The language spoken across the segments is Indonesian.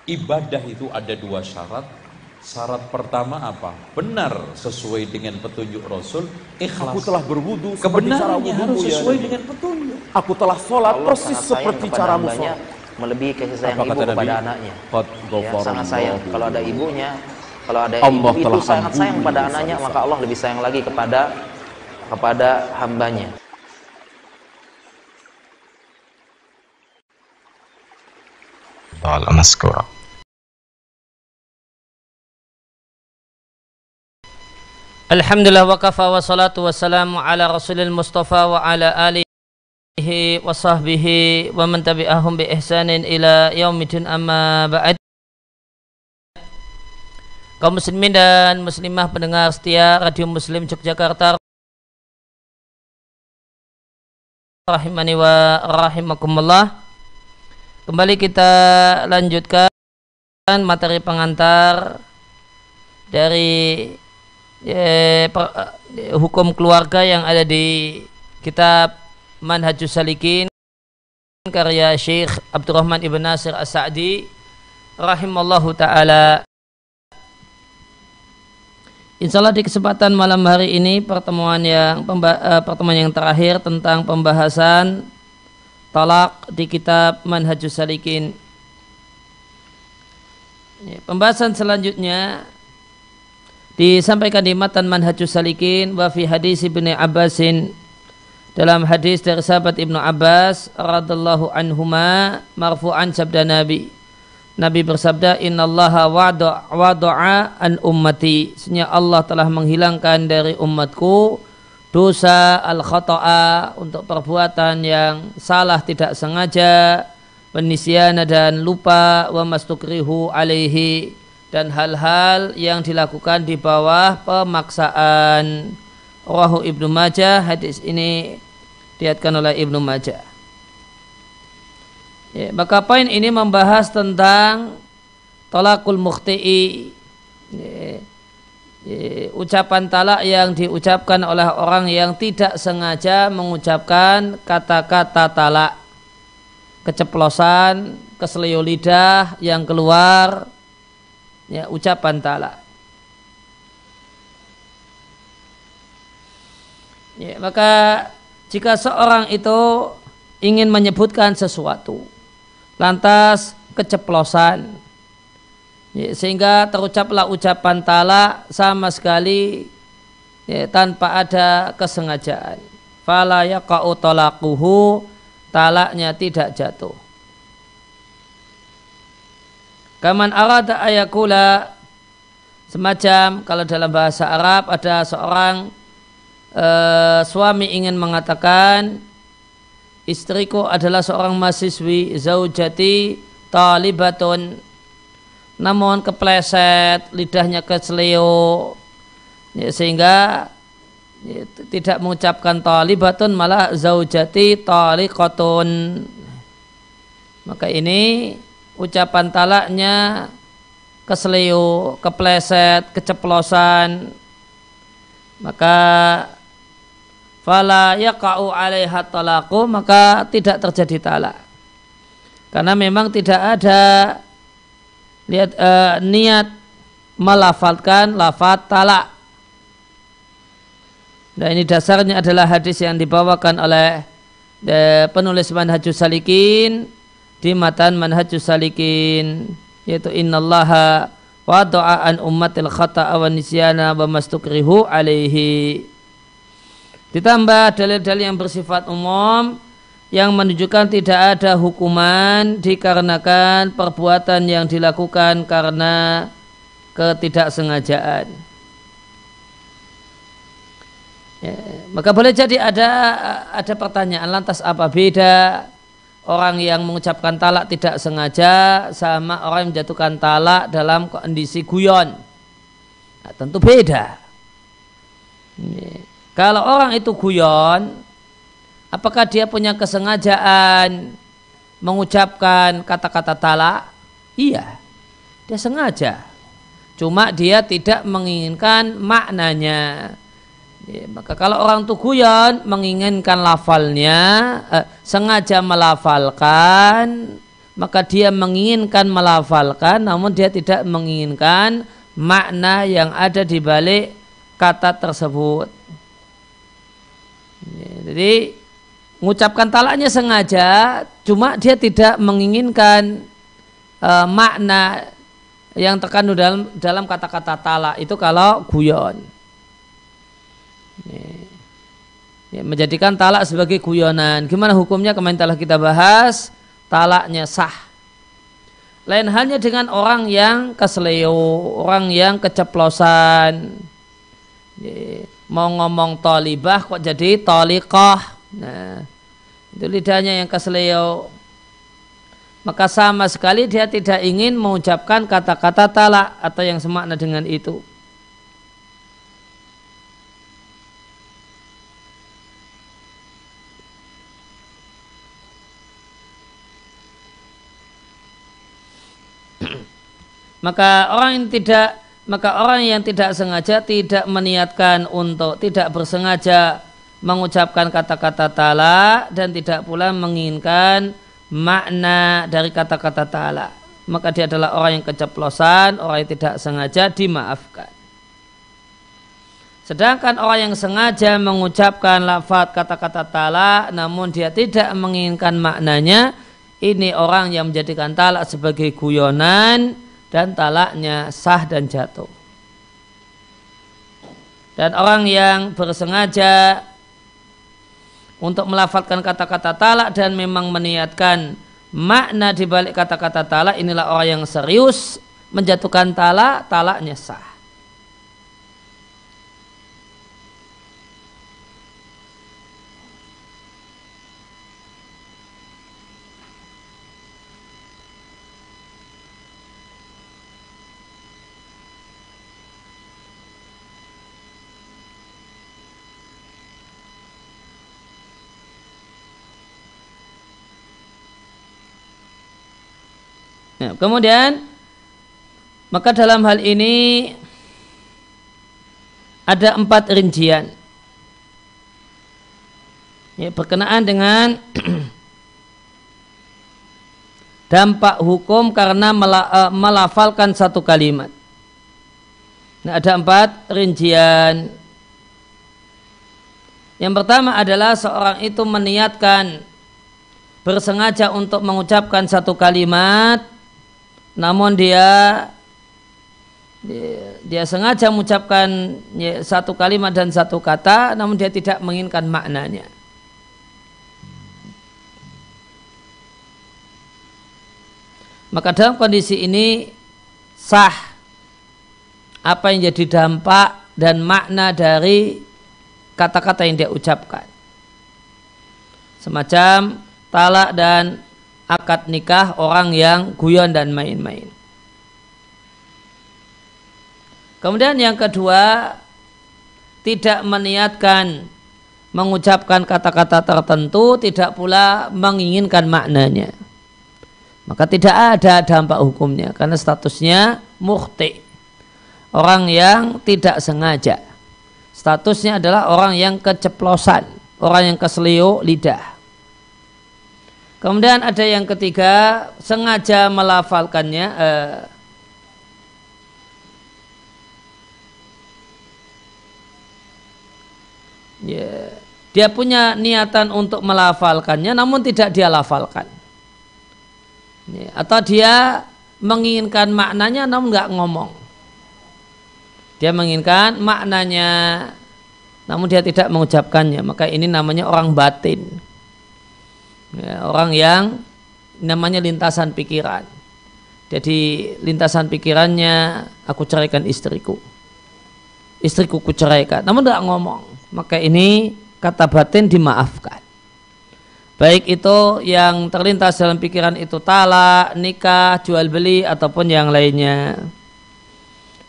ibadah itu ada dua syarat. Syarat pertama apa? Benar sesuai dengan petunjuk Rasul, ikhlas. Aku telah berwudu seperti cara Kebenarannya harus wudumu, sesuai ya. dengan petunjuk. Aku telah sholat Allah persis sangat sayang seperti kepada caramu hambanya, sholat. melebihi kasih sayang Apa ibu kata kepada Nabi? anaknya. Qad Ya, ghafarallahu. sangat sayang. Kalau ada ibunya, kalau ada Allah ibu itu telah sangat sayang ampuni pada dosa-dosa. anaknya, maka Allah lebih sayang lagi kepada hambanya. Ta'ala maskura. Alhamdulillah wa kafa wa salatu wassalamu ala rasulil mustafa wa ala alihi wa sahbihi wa man tabi'ahum bi ihsanin ila yaumidin amma ba'd. Kaum muslimin dan muslimah pendengar setia Radio Muslim Yogyakarta rahimani wa rahimakumullah. Kembali kita lanjutkan materi pengantar dari hukum keluarga yang ada di kitab Manhajus Salikin karya Syekh Abdurrahman Ibn Nasir As-Sa'di rahimallahu ta'ala. Insyaallah di kesempatan malam hari ini pertemuan yang terakhir tentang pembahasan talak di kitab Manhajus Salikin. Pembahasan selanjutnya disampaikan di matan Manhajus Salikin wa fi hadis Ibnu Abbasin, dalam hadis dari sahabat Ibnu Abbas radhiyallahu anhuma marfu'an, sabda Nabi bersabda, innallaha wada'a an ummati, sesungguhnya Allah telah menghilangkan dari umatku dosa al-khata'a, untuk perbuatan yang salah tidak sengaja, penisyana dan lupa, wa mastukrihu alaihi, dan hal-hal yang dilakukan di bawah pemaksaan. Rawahu Ibnu Majah, hadis ini diriwayatkan oleh Ibnu Majah. Ya, maka poin ini membahas tentang talakul mukhti'i, ucapan talak yang diucapkan oleh orang yang tidak sengaja mengucapkan kata-kata talak, keceplosan, keselio lidah yang keluar, ya, ucapan talak. Ya, maka jika seorang itu ingin menyebutkan sesuatu lantas keceplosan, ya, sehingga terucaplah ucapan talak sama sekali, ya, tanpa ada kesengajaan, fala yaqa'u talaquhu, talaknya tidak jatuh. Kaman arada ayakula, semacam kalau dalam bahasa Arab ada seorang suami ingin mengatakan, istriku adalah seorang mahasiswi, zaujati talibatun, namun kepleset, lidahnya keseleo, ya, sehingga ya, tidak mengucapkan talibatun, malah zaujati taliqatun. Maka ini ucapan talaknya keseleo, kepleset, keceplosan, maka fala yaqa'u 'alaiha talaqu, maka tidak terjadi talak, karena memang tidak ada niat melafalkan lafaz talak. Dan ini dasarnya adalah hadis yang dibawakan oleh penulis Manhajus Salikin di matan Manhajus Salikin, yaitu innallaha wada'a an ummatil khata'a wa nisyana wa mastukrihu alaihi. Ditambah dalil-dalil yang bersifat umum yang menunjukkan tidak ada hukuman dikarenakan perbuatan yang dilakukan karena ketidaksengajaan. Ya, maka boleh jadi ada pertanyaan, lantas apa beda orang yang mengucapkan talak tidak sengaja sama orang yang menjatuhkan talak dalam kondisi guyon? Nah, tentu beda. Kalau orang itu guyon, apakah dia punya kesengajaan mengucapkan kata-kata talak? Iya, dia sengaja, cuma dia tidak menginginkan maknanya. Ya, maka kalau orang itu guyon menginginkan lafalnya, sengaja melafalkan, maka dia menginginkan melafalkan, namun dia tidak menginginkan makna yang ada di balik kata tersebut. Jadi mengucapkan talaknya sengaja, cuma dia tidak menginginkan makna yang terkandung dalam kata-kata talak itu kalau guyon. Ya, menjadikan talak sebagai guyonan. Gimana hukumnya? Kemarin telah kita bahas, talaknya sah. Lain halnya dengan orang yang kesleo, orang yang keceplosan. Ya, mau ngomong tolibah kok jadi toliqah. Nah, itu lidahnya yang kesleo. Maka sama sekali dia tidak ingin mengucapkan kata-kata talak atau yang semakna dengan itu. Maka orang yang tidak sengaja tidak meniatkan untuk tidak bersengaja mengucapkan kata-kata talak dan tidak pula menginginkan makna dari kata-kata talak, maka dia adalah orang yang keceplosan, orang yang tidak sengaja, dimaafkan. Sedangkan orang yang sengaja mengucapkan lafaz kata-kata talak namun dia tidak menginginkan maknanya, ini orang yang menjadikan talak sebagai guyonan dan talaknya sah dan jatuh. Dan orang yang bersengaja untuk melafalkan kata-kata talak dan memang meniatkan makna di balik kata-kata talak, inilah orang yang serius menjatuhkan talak, talaknya sah. Nah, kemudian maka dalam hal ini ada 4 rincian ya, berkenaan dengan dampak hukum karena melafalkan satu kalimat. Nah, ada 4 rincian. Yang pertama adalah seorang itu meniatkan bersengaja untuk mengucapkan satu kalimat, namun dia sengaja mengucapkan satu kalimat dan satu kata, namun dia tidak menginginkan maknanya. Maka dalam kondisi ini sah apa yang jadi dampak dan makna dari kata-kata yang dia ucapkan. Semacam talak dan akad nikah orang yang guyon dan main-main. Kemudian yang kedua, tidak meniatkan mengucapkan kata-kata tertentu, tidak pula menginginkan maknanya. Maka tidak ada dampak hukumnya karena statusnya mukhti, orang yang tidak sengaja. Statusnya adalah orang yang keceplosan, orang yang keselio lidah. Kemudian ada yang ketiga, sengaja melafalkannya, dia punya niatan untuk melafalkannya namun tidak dia lafalkan. Atau dia menginginkan maknanya namun nggak ngomong. Dia menginginkan maknanya namun dia tidak mengucapkannya, maka ini namanya orang batin. Ya, orang yang namanya lintasan pikiran. Jadi lintasan pikirannya, aku ceraikan istriku, istriku ku ceraikan, namun tidak ngomong, maka ini kata batin dimaafkan. Baik itu yang terlintas dalam pikiran itu talak, nikah, jual beli ataupun yang lainnya.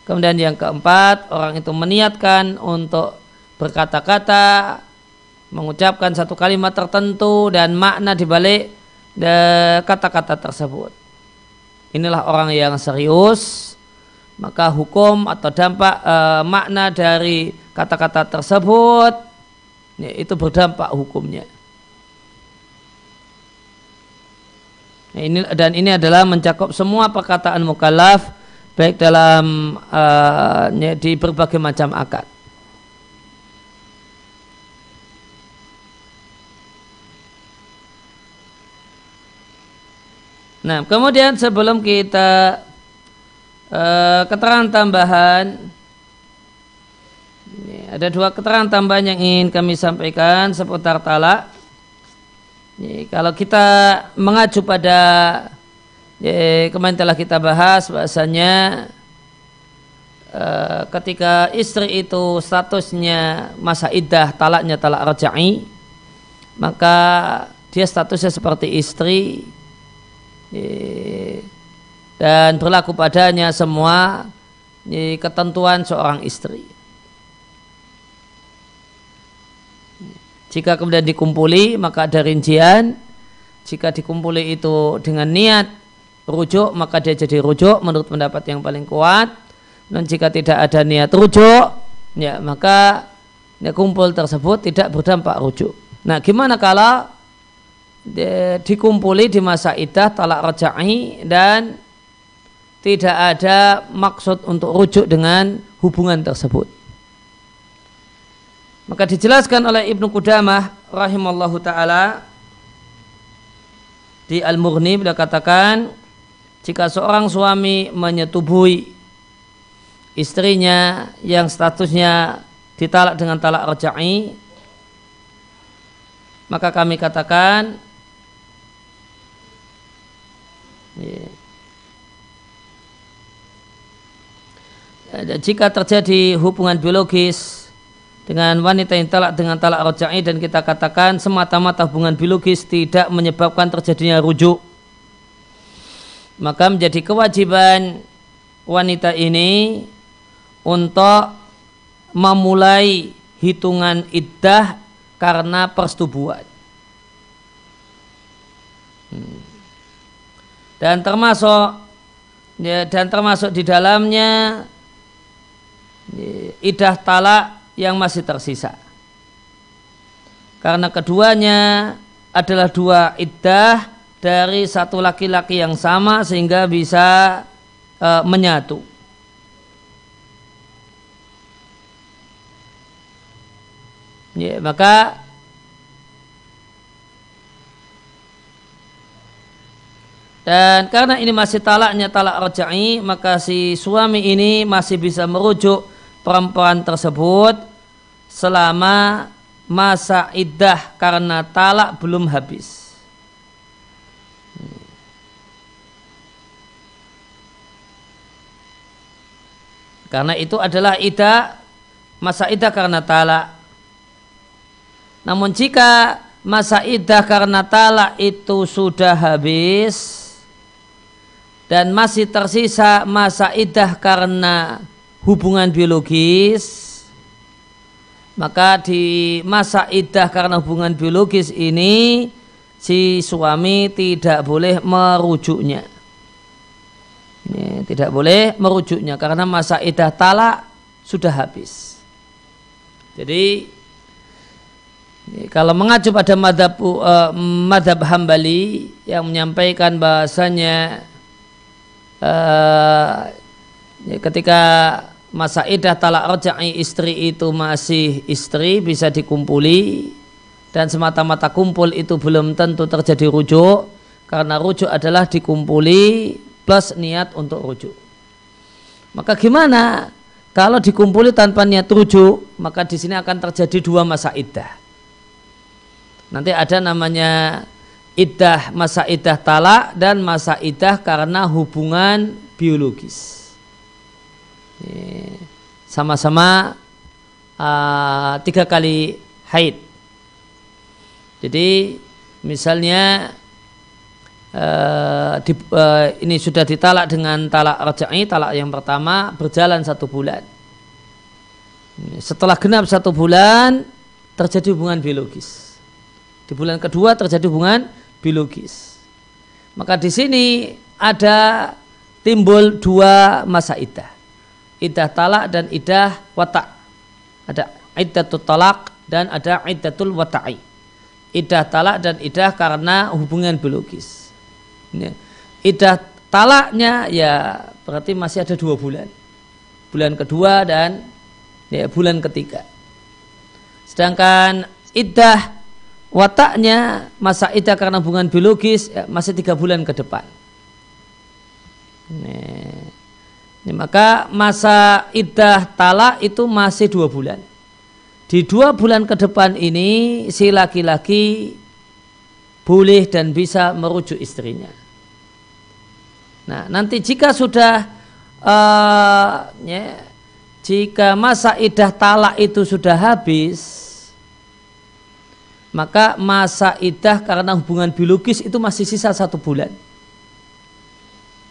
Kemudian yang keempat, orang itu meniatkan untuk berkata-kata, mengucapkan satu kalimat tertentu dan makna dibalik kata-kata tersebut. Inilah orang yang serius, maka hukum atau dampak makna dari kata-kata tersebut ya, itu berdampak hukumnya. Ini adalah mencakup semua perkataan mukallaf baik dalam di berbagai macam akad. Nah, kemudian sebelum kita keterangan tambahan, ada dua keterangan tambahan yang ingin kami sampaikan seputar talak. Kalau kita mengacu pada kemarin telah kita bahas bahasanya ketika istri itu statusnya masa iddah talaknya talak raj'i, maka dia statusnya seperti istri dan berlaku padanya semua ketentuan seorang istri. Jika kemudian dikumpuli maka ada rincian. Jika dikumpuli itu dengan niat rujuk maka dia jadi rujuk menurut pendapat yang paling kuat. Dan jika tidak ada niat rujuk, ya maka kumpul tersebut tidak berdampak rujuk. Nah, gimana kalau dikumpuli di masa iddah talak raj'i dan tidak ada maksud untuk rujuk dengan hubungan tersebut? Maka dijelaskan oleh Ibnu Qudamah rahimallahu ta'ala di Al-Mughni, beliau katakan jika seorang suami menyetubuhi istrinya yang statusnya ditalak dengan talak raj'i, maka kami katakan jika terjadi hubungan biologis dengan wanita yang talak dengan talak raj'i dan kita katakan semata-mata hubungan biologis tidak menyebabkan terjadinya rujuk, maka menjadi kewajiban wanita ini untuk memulai hitungan iddah karena persetubuhan. Dan termasuk di dalamnya iddah talak yang masih tersisa, karena keduanya adalah dua iddah dari satu laki-laki yang sama sehingga bisa menyatu. Ya, maka dan karena ini masih talaknya talak raj'i, maka si suami ini masih bisa merujuk perempuan tersebut selama masa iddah karena talak belum habis. Karena itu adalah iddah, masa iddah karena talak. Namun jika masa iddah karena talak itu sudah habis dan masih tersisa masa iddah karena hubungan biologis, maka di masa iddah karena hubungan biologis ini si suami tidak boleh merujuknya. Ini tidak boleh merujuknya karena masa iddah talak sudah habis. Jadi kalau mengacu pada madhab Hambali yang menyampaikan bahasanya ketika masa iddah talak raj'i istri itu masih istri bisa dikumpuli, dan semata-mata kumpul itu belum tentu terjadi rujuk, karena rujuk adalah dikumpuli plus niat untuk rujuk. Maka gimana kalau dikumpuli tanpa niat rujuk? Maka di sini akan terjadi dua masa iddah. Nanti ada namanya iddah, masa iddah talak dan masa iddah karena hubungan biologis. Sama-sama 3 kali haid. Jadi misalnya ini sudah ditalak dengan talak raj'i, talak yang pertama berjalan 1 bulan. Setelah genap 1 bulan terjadi hubungan biologis. Di bulan kedua terjadi hubungan biologis. Maka di sini ada timbul 2 masa iddah. Iddah talak dan iddah wata'. Ada iddatul talak dan ada iddatul wata'i. Iddah talak dan iddah karena hubungan biologis. Iddah talaknya ya berarti masih ada 2 bulan. Bulan kedua dan ya, bulan ketiga. Sedangkan iddah wataknya, masa iddah karena hubungan biologis ya, masih 3 bulan ke depan. Maka masa iddah talak itu masih 2 bulan. Di 2 bulan ke depan ini si laki-laki boleh dan bisa merujuk istrinya. Nah, nanti jika sudah jika masa iddah talak itu sudah habis, maka masa iddah karena hubungan biologis itu masih sisa 1 bulan.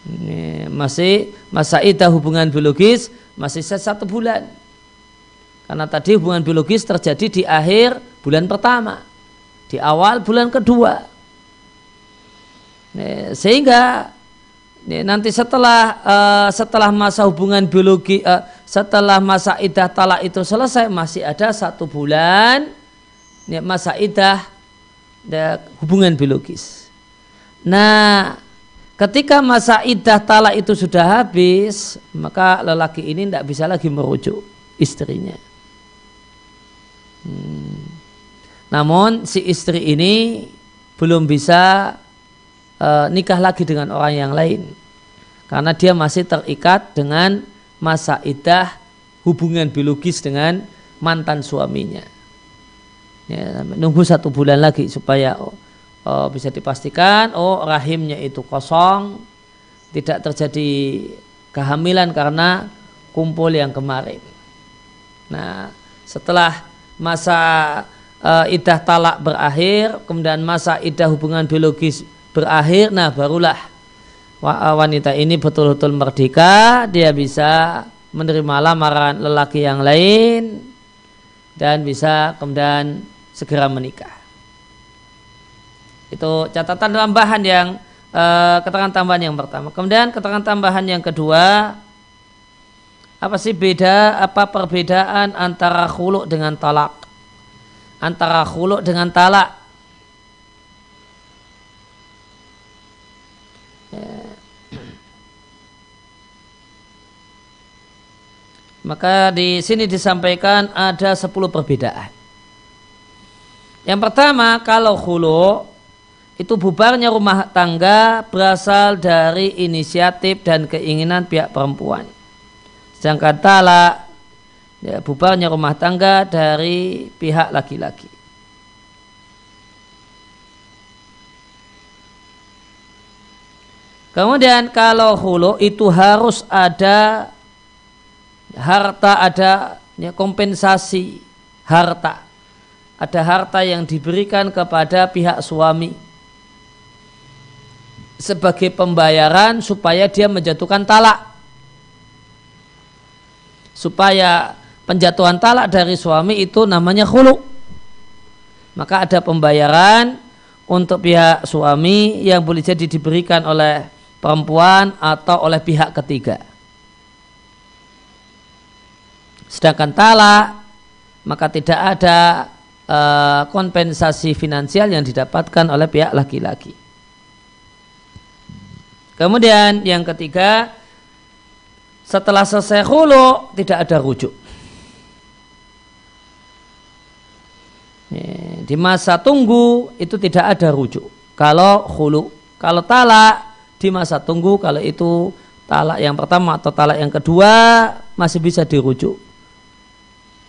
Ini masih masa iddah hubungan biologis masih sisa 1 bulan. Karena tadi hubungan biologis terjadi di akhir bulan pertama, di awal bulan kedua. Sehingga nanti setelah masa hubungan biologi, setelah masa iddah talak itu selesai, masih ada 1 bulan masa iddah hubungan biologis. Nah, ketika masa iddah talak itu sudah habis, maka lelaki ini tidak bisa lagi merujuk istrinya. Namun si istri ini belum bisa nikah lagi dengan orang yang lain, karena dia masih terikat dengan masa iddah hubungan biologis dengan mantan suaminya. Ya, nunggu 1 bulan lagi supaya bisa dipastikan rahimnya itu kosong, tidak terjadi kehamilan karena kumpul yang kemarin. Nah, setelah masa iddah talak berakhir, kemudian masa iddah hubungan biologis berakhir, nah barulah wanita ini betul-betul merdeka, dia bisa menerima lamaran lelaki yang lain dan bisa kemudian segera menikah. Itu catatan tambahan yang keterangan tambahan yang pertama. Kemudian keterangan tambahan yang kedua, apa perbedaan antara khulu' dengan talak? Antara khulu' dengan talak. Maka di sini disampaikan ada 10 perbedaan. Yang pertama, kalau khulu' itu bubarnya rumah tangga berasal dari inisiatif dan keinginan pihak perempuan. Sedangkan talak bubarnya rumah tangga dari pihak laki-laki. Kemudian kalau khulu' itu harus ada harta, ada kompensasi harta. Ada harta yang diberikan kepada pihak suami sebagai pembayaran supaya dia menjatuhkan talak. Supaya penjatuhan talak dari suami itu namanya khulu'. Maka ada pembayaran untuk pihak suami yang boleh jadi diberikan oleh perempuan atau oleh pihak ketiga. Sedangkan talak, maka tidak ada kompensasi finansial yang didapatkan oleh pihak laki-laki. Kemudian yang ketiga, setelah selesai khulu' tidak ada rujuk. Di masa tunggu itu tidak ada rujuk. Kalau khulu', kalau talak di masa tunggu, kalau itu talak yang pertama atau talak yang kedua masih bisa dirujuk.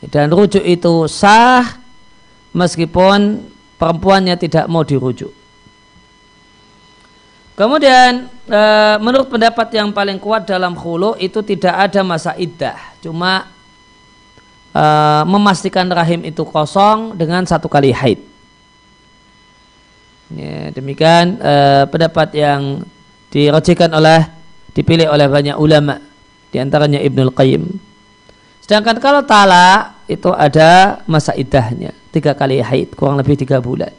Dan rujuk itu sah meskipun perempuannya tidak mau dirujuk. Kemudian menurut pendapat yang paling kuat dalam khulu' itu tidak ada masa iddah, cuma memastikan rahim itu kosong dengan 1 kali haid. Ya, demikian pendapat yang dipilih oleh banyak ulama, diantaranya Ibnul Qayyim. Sedangkan kalau talak itu ada masa iddahnya 3 kali haid, kurang lebih 3 bulan.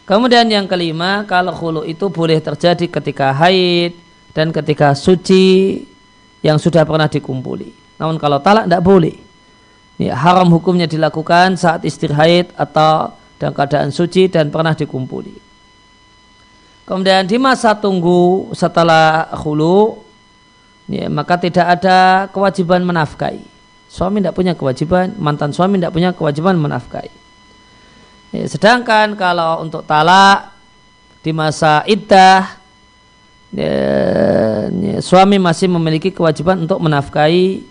Kemudian yang kelima, kalau khulu' itu boleh terjadi ketika haid dan ketika suci yang sudah pernah dikumpuli. Namun kalau talak tidak boleh. Ya, haram hukumnya dilakukan saat istri haid atau dalam keadaan suci dan pernah dikumpuli. Kemudian di masa tunggu setelah khulu, ya, maka tidak ada kewajiban menafkahi. Suami tidak punya kewajiban, mantan suami tidak punya kewajiban menafkahi. Ya, sedangkan kalau untuk talak di masa iddah, ya, suami masih memiliki kewajiban untuk menafkahi,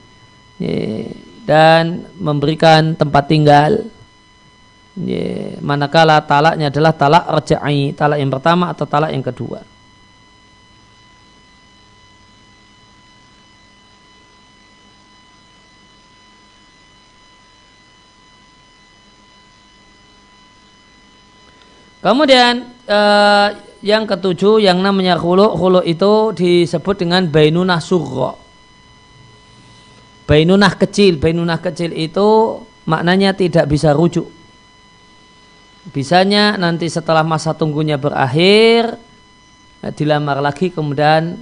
ya, dan memberikan tempat tinggal. Ya, manakala talaknya adalah talak raj'i, talak yang pertama atau talak yang kedua. Kemudian yang ketujuh yang namanya khulu, khulu itu disebut dengan bainunah sughra. Bainunah kecil itu maknanya tidak bisa rujuk. Bisanya nanti setelah masa tunggunya berakhir, dilamar lagi kemudian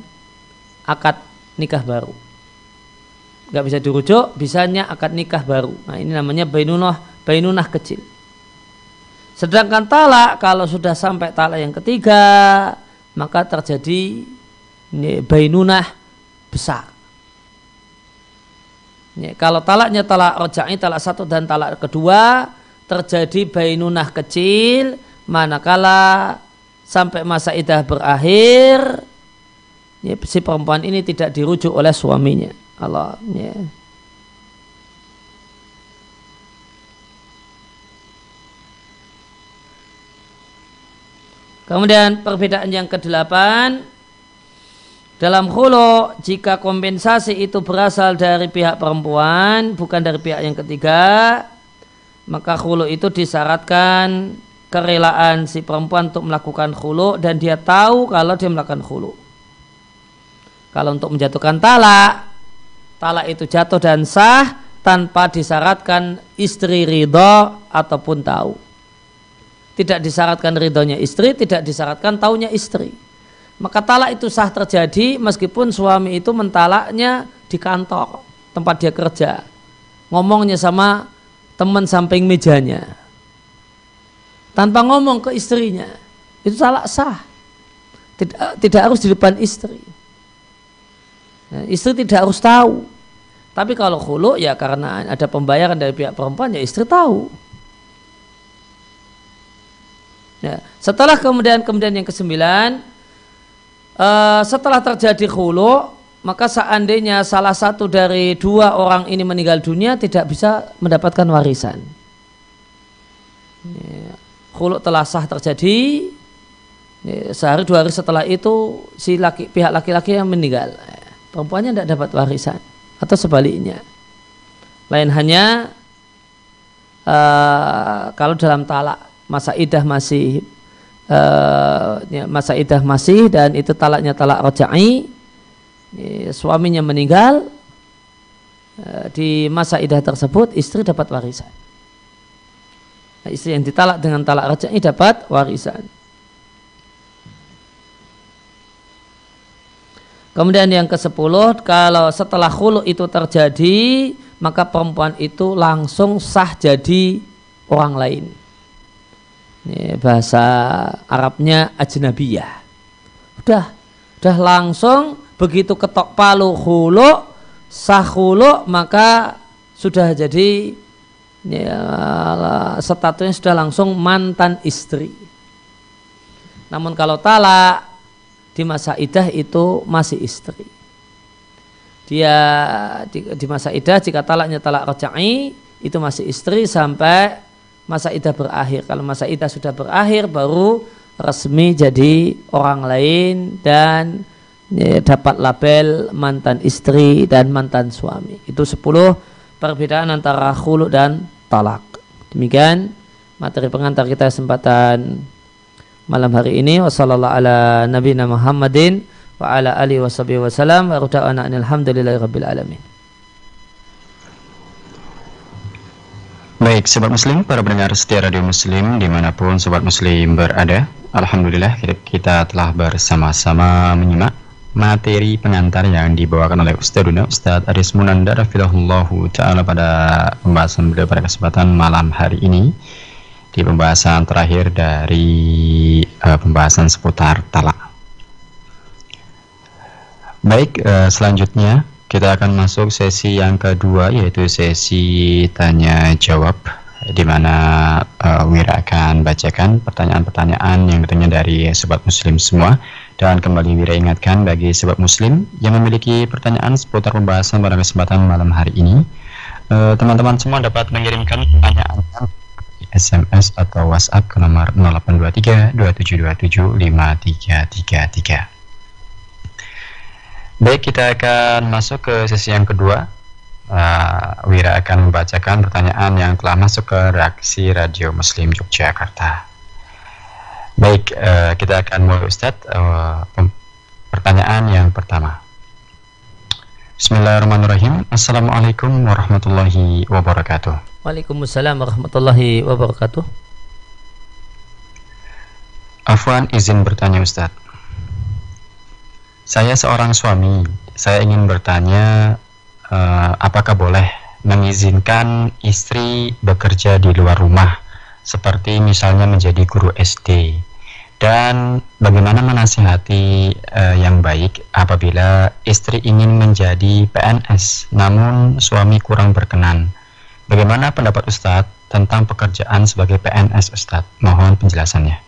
akad nikah baru. Gak bisa dirujuk, bisanya akad nikah baru. Nah, ini namanya bainunah kecil. Sedangkan talak, kalau sudah sampai talak yang ketiga, maka terjadi bainunah besar. Kalau talaknya talak raj'i, talak satu dan talak kedua, terjadi bainunah kecil, manakala sampai masa iddah berakhir, ya, si perempuan ini tidak dirujuk oleh suaminya. Allah, ya. Kemudian perbedaan yang ke-8, dalam khulu, jika kompensasi itu berasal dari pihak perempuan, bukan dari pihak yang ketiga, maka khulu itu disyaratkan kerelaan si perempuan untuk melakukan khulu dan dia tahu kalau dia melakukan khulu. Kalau untuk menjatuhkan talak, talak itu jatuh dan sah tanpa disyaratkan istri ridho ataupun tahu. Tidak disyaratkan ridhonya istri, tidak disyaratkan taunya istri. Maka talak itu sah terjadi meskipun suami itu mentalaknya di kantor tempat dia kerja, ngomongnya sama teman samping mejanya tanpa ngomong ke istrinya, itu talak sah. Tidak harus di depan istri. Nah, istri tidak harus tahu. Tapi kalau khulu, ya karena ada pembayaran dari pihak perempuan, ya istri tahu. Ya, setelah kemudian yang ke-9, setelah terjadi khulu, maka seandainya salah satu dari dua orang ini meninggal dunia, tidak bisa mendapatkan warisan. Ya, khulu telah sah terjadi, ya, sehari dua hari setelah itu si pihak laki-laki yang meninggal, perempuannya tidak dapat warisan, atau sebaliknya. Lain hanya kalau dalam talak masa iddah masih dan itu talaknya talak raj'i, suaminya meninggal, di masa iddah tersebut istri dapat warisan. Nah, istri yang ditalak dengan talak raj'i dapat warisan. Kemudian yang ke-10, kalau setelah khulu itu terjadi, maka perempuan itu langsung sah jadi orang lain. Ini bahasa Arabnya ajnabiyah. Udah langsung begitu ketok palu khulu, sah khulu, maka sudah jadi, ya, statusnya sudah langsung mantan istri. Namun kalau talak di masa iddah itu masih istri. Dia di masa iddah jika talaknya talak raj'i itu masih istri sampai masa iddah berakhir. Kalau masa iddah sudah berakhir baru resmi jadi orang lain dan, ya, dapat label mantan istri dan mantan suami. Itu 10 perbedaan antara khulu dan talak. Demikian materi pengantar kita kesempatan malam hari ini. Wassallallahu ala nabiyina Muhammadin wa ala alihi washabihi wasallam wa ruta'ana alhamdulillahi rabbil alamin. Baik, Sobat Muslim, para pendengar setia Radio Muslim dimanapun Sobat Muslim berada, alhamdulillah kita telah bersama-sama menyimak materi pengantar yang dibawakan oleh Ustadzuna Ustadz Aris Munandar hafizahullahu ta'ala pada pembahasan beliau pada kesempatan malam hari ini. di pembahasan terakhir dari pembahasan seputar talak. Baik, selanjutnya kita akan masuk sesi yang kedua, yaitu sesi tanya jawab, di mana Wira akan bacakan pertanyaan-pertanyaan yang datangnya dari sobat muslim semua. Dan kembali Wira ingatkan bagi sobat muslim yang memiliki pertanyaan seputar pembahasan pada kesempatan malam hari ini, teman-teman semua dapat mengirimkan pertanyaan di SMS atau WhatsApp ke nomor 0823 2727 5333. Baik, kita akan masuk ke sesi yang kedua. Wira akan membacakan pertanyaan yang telah masuk ke reaksi Radio Muslim Yogyakarta. Baik, kita akan mulai Ustadz. Pertanyaan yang pertama. Bismillahirrahmanirrahim. Assalamualaikum warahmatullahi wabarakatuh. Waalaikumsalam warahmatullahi wabarakatuh. Afwan, izin bertanya Ustadz. Saya seorang suami. Saya ingin bertanya, apakah boleh mengizinkan istri bekerja di luar rumah, seperti misalnya menjadi guru SD, dan bagaimana menasihati yang baik apabila istri ingin menjadi PNS namun suami kurang berkenan. Bagaimana pendapat Ustadz tentang pekerjaan sebagai PNS Ustadz? Mohon penjelasannya.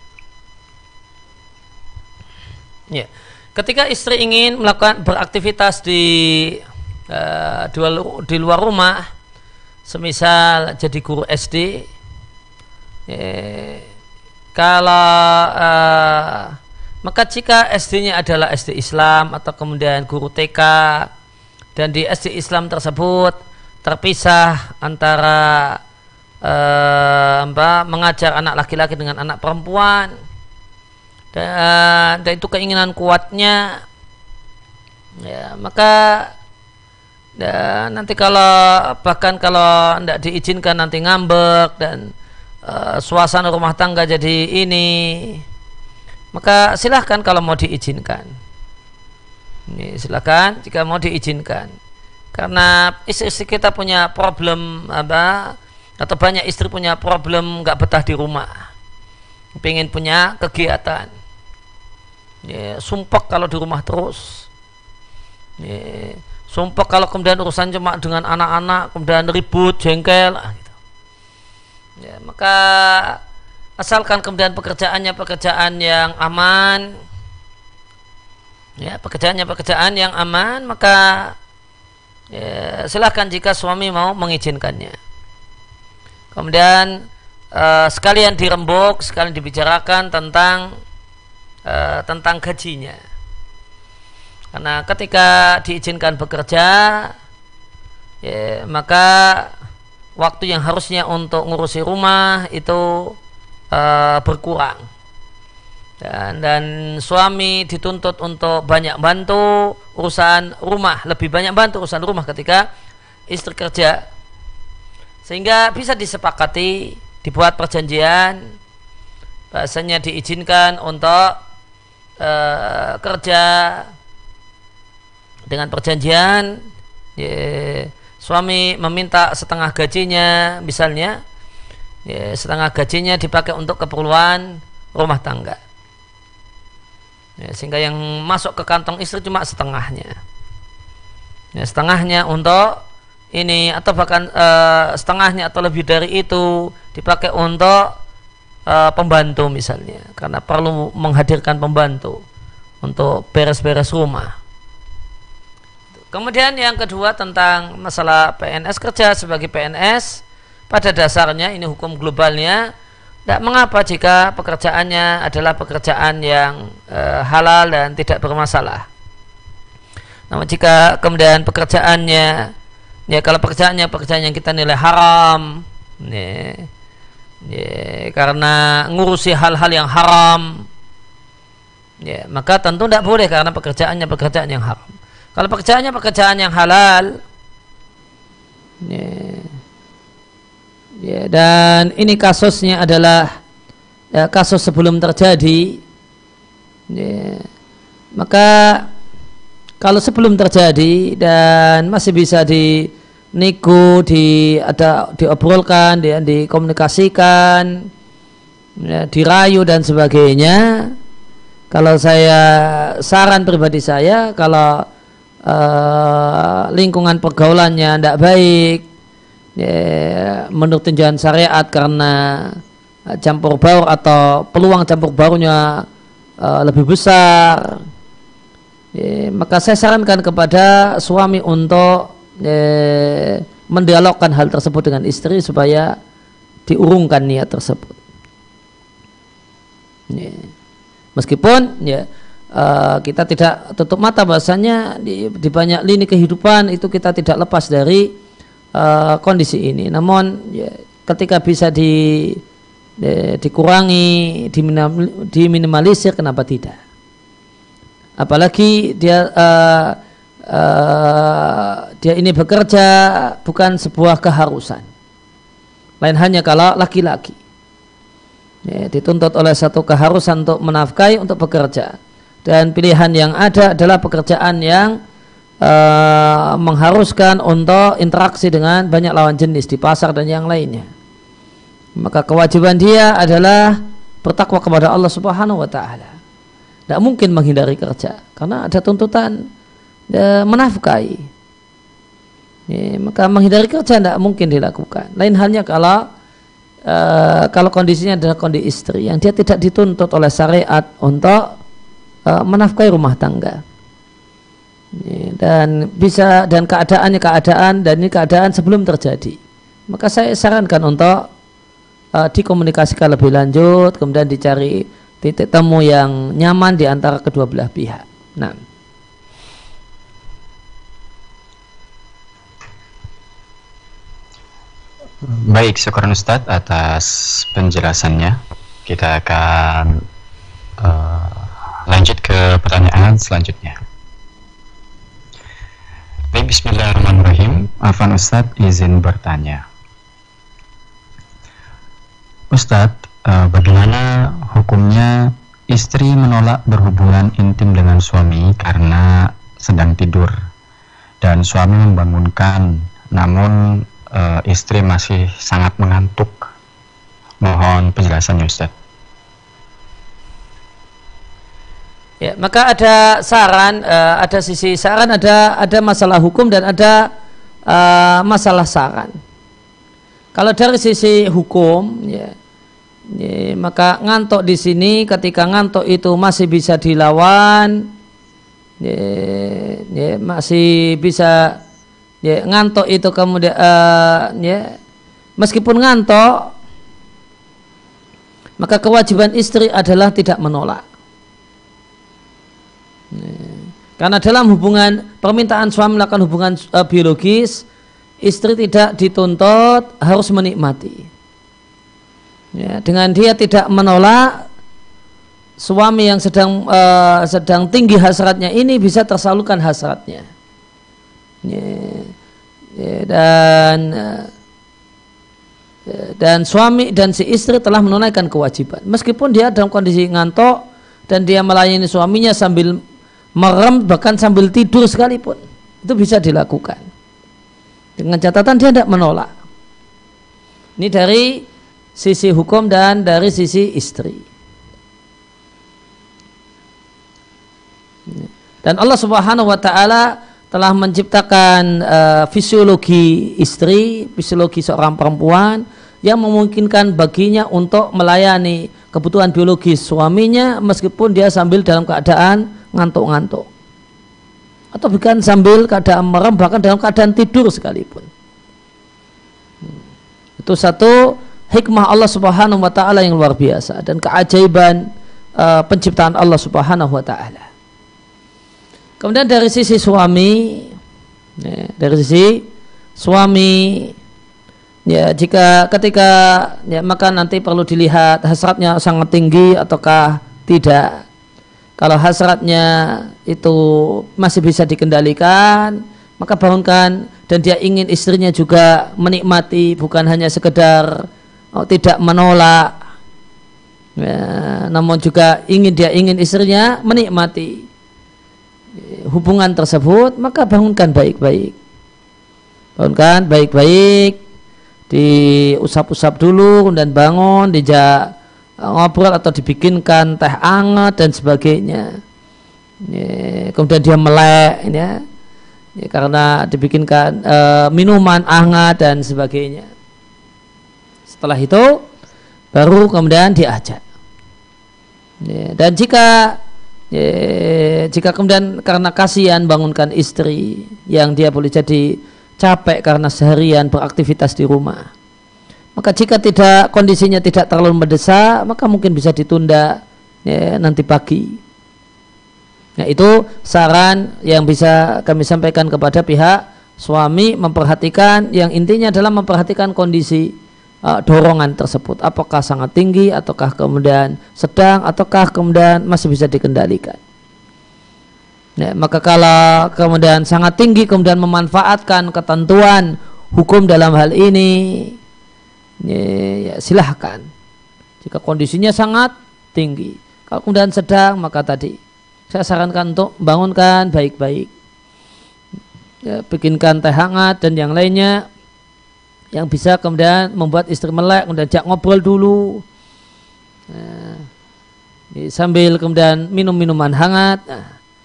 Ya, ketika istri ingin melakukan beraktivitas di luar rumah, semisal jadi guru SD, maka jika SD-nya adalah SD Islam atau kemudian guru TK, dan di SD Islam tersebut terpisah antara mengajar anak laki-laki dengan anak perempuan, dan itu keinginan kuatnya, ya, maka nanti bahkan kalau tidak diizinkan nanti ngambek dan suasana rumah tangga jadi ini, maka silahkan kalau mau diizinkan. Ini silahkan jika mau diizinkan, karena istri kita punya problem atau banyak istri punya problem nggak betah di rumah, pengen punya kegiatan. Ya, sumpek kalau di rumah terus. Ya, sumpek kalau kemudian urusan cuma dengan anak-anak, kemudian ribut, jengkel, gitu. Ya, maka asalkan kemudian pekerjaannya pekerjaan yang aman, ya, pekerjaan yang aman, maka ya, silahkan jika suami mau mengizinkannya. Kemudian sekalian dirembuk, sekalian dibicarakan tentang gajinya, karena ketika diizinkan bekerja, ya, maka waktu yang harusnya untuk ngurusi rumah itu berkurang, dan suami dituntut untuk banyak bantu urusan rumah, lebih banyak bantu urusan rumah ketika istri kerja, sehingga bisa disepakati, dibuat perjanjian bahasanya diizinkan untuk kerja dengan perjanjian, ya, suami meminta setengah gajinya, misalnya, ya, setengah gajinya dipakai untuk keperluan rumah tangga, ya, sehingga yang masuk ke kantong istri cuma setengahnya, ya, setengahnya untuk ini, atau bahkan setengahnya atau lebih dari itu dipakai untuk pembantu misalnya, karena perlu menghadirkan pembantu untuk beres-beres rumah. Kemudian yang kedua tentang masalah PNS, kerja sebagai PNS, pada dasarnya ini hukum globalnya, tidak mengapa jika pekerjaannya adalah pekerjaan yang halal dan tidak bermasalah. Namun jika kemudian pekerjaannya, ya, kalau pekerjaannya pekerjaan yang kita nilai haram, ya, karena ngurusi hal-hal yang haram, ya, maka tentu tidak boleh, karena pekerjaannya pekerjaan yang haram. Kalau pekerjaannya pekerjaan yang halal, ya, dan ini kasusnya adalah, ya, kasus sebelum terjadi, ya, maka kalau sebelum terjadi dan masih bisa dinego, diobrolkan, dikomunikasikan, ya, dirayu dan sebagainya, kalau saya saran pribadi saya, kalau lingkungan pergaulannya tidak baik, ya, menurut tinjauan syariat karena campur baur atau peluang campur baurnya lebih besar, ya, maka saya sarankan kepada suami untuk mendialogkan hal tersebut dengan istri supaya diurungkan niat tersebut. Ya. Meskipun ya kita tidak tutup mata bahasanya di banyak lini kehidupan itu kita tidak lepas dari kondisi ini. Namun ya, ketika bisa dikurangi, diminimalisir, kenapa tidak? Apalagi dia ini bekerja bukan sebuah keharusan. Lain hanya kalau laki-laki ya, dituntut oleh satu keharusan untuk menafkahi, untuk bekerja, dan pilihan yang ada adalah pekerjaan yang mengharuskan untuk interaksi dengan banyak lawan jenis di pasar dan yang lainnya, maka kewajiban dia adalah bertakwa kepada Allah Subhanahu wa Ta'ala. Tidak mungkin menghindari kerja karena ada tuntutan menafkahi. Ya, maka menghindari kerja tidak mungkin dilakukan. Lain halnya kalau kondisinya adalah kondisi istri yang dia tidak dituntut oleh syariat untuk menafkahi rumah tangga, ya, dan keadaan sebelum terjadi, maka saya sarankan untuk dikomunikasikan lebih lanjut, kemudian dicari titik temu yang nyaman di antara kedua belah pihak. Nah, baik, syukuran Ustadz atas penjelasannya. Kita akan lanjut ke pertanyaan selanjutnya. Baik, bismillahirrahmanirrahim. Afwan Ustadz, izin bertanya. Ustadz, bagaimana hukumnya istri menolak berhubungan intim dengan suami karena sedang tidur dan suami membangunkan, namun istri masih sangat mengantuk? Mohon penjelasannya, Ustaz. Ya, maka ada saran, ada sisi saran, ada masalah hukum dan ada masalah saran. Kalau dari sisi hukum, ya, maka ngantuk di sini, ketika ngantuk itu masih bisa dilawan, masih bisa. Ya, ngantuk itu kemudian ya, meskipun ngantuk, maka kewajiban istri adalah tidak menolak. Ya, karena dalam hubungan permintaan suami melakukan hubungan biologis, istri tidak dituntut harus menikmati. Ya, dengan dia tidak menolak, suami yang sedang tinggi hasratnya ini bisa tersalurkan hasratnya. Dan suami dan si istri telah menunaikan kewajiban meskipun dia dalam kondisi ngantuk dan dia melayani suaminya sambil merem, bahkan sambil tidur sekalipun, itu bisa dilakukan dengan catatan dia tidak menolak. Ini dari sisi hukum dan dari sisi istri. Dan Allah Subhanahu wa Ta'ala telah menciptakan fisiologi istri, fisiologi seorang perempuan yang memungkinkan baginya untuk melayani kebutuhan biologis suaminya meskipun dia sambil dalam keadaan ngantuk-ngantuk atau bukan sambil keadaan merem, bahkan dalam keadaan tidur sekalipun. Itu satu hikmah Allah Subhanahu wa Ta'ala yang luar biasa dan keajaiban penciptaan Allah Subhanahu wa Ta'ala. Kemudian dari sisi suami, ya, ya, jika ketika ya, maka nanti perlu dilihat hasratnya sangat tinggi ataukah tidak. Kalau hasratnya itu masih bisa dikendalikan, maka bangunkan, dan dia ingin istrinya juga menikmati, bukan hanya sekedar tidak menolak, ya, namun juga dia ingin istrinya menikmati hubungan tersebut, maka bangunkan baik-baik, diusap-usap dulu dan bangun, dijak ngobrol atau dibikinkan teh hangat dan sebagainya. Kemudian dia melek, ya, karena dibikinkan minuman hangat dan sebagainya. Setelah itu baru kemudian diajak. Dan jika kemudian karena kasihan bangunkan istri yang dia boleh jadi capek karena seharian beraktivitas di rumah, maka jika kondisinya tidak terlalu mendesak, maka mungkin bisa ditunda nanti pagi. Nah, itu saran yang bisa kami sampaikan kepada pihak suami, memperhatikan, yang intinya adalah memperhatikan kondisi dorongan tersebut, apakah sangat tinggi ataukah kemudian sedang ataukah kemudian masih bisa dikendalikan. Nah, maka kalau kemudian sangat tinggi kemudian memanfaatkan ketentuan hukum dalam hal ini, ya silahkan. Jika kondisinya sangat tinggi, kalau kemudian sedang, maka tadi saya sarankan untuk bangunkan baik-baik, ya, bikinkan teh hangat dan yang lainnya yang bisa kemudian membuat istri melek, kemudian ajak ngobrol dulu, sambil kemudian minum minuman hangat.